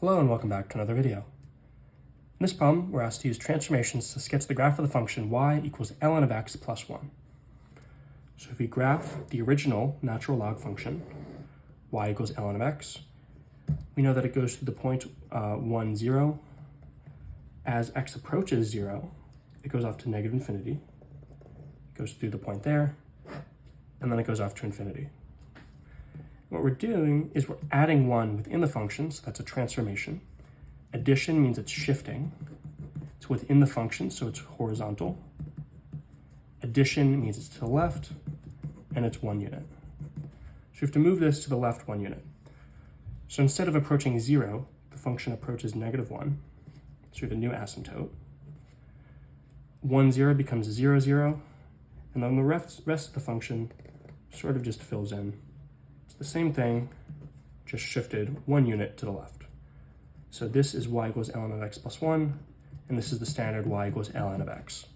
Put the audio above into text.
Hello and welcome back to another video. In this problem, we're asked to use transformations to sketch the graph of the function y equals ln of x plus 1. So if we graph the original natural log function, y equals ln of x, we know that it goes through the point 1, 0. As x approaches 0, it goes off to negative infinity. It goes through the point there, and then it goes off to infinity. What we're doing is we're adding 1 within the function, so that's a transformation. Addition means it's shifting. It's within the function, so it's horizontal. Addition means it's to the left, and it's 1 unit. So we have to move this to the left 1 unit. So instead of approaching 0, the function approaches negative 1. So we have a new asymptote. 1, 0 becomes 0, 0, and then the rest of the function sort of just fills in. It's the same thing, just shifted 1 unit to the left. So this is y equals ln of x plus 1, and this is the standard y equals ln of x.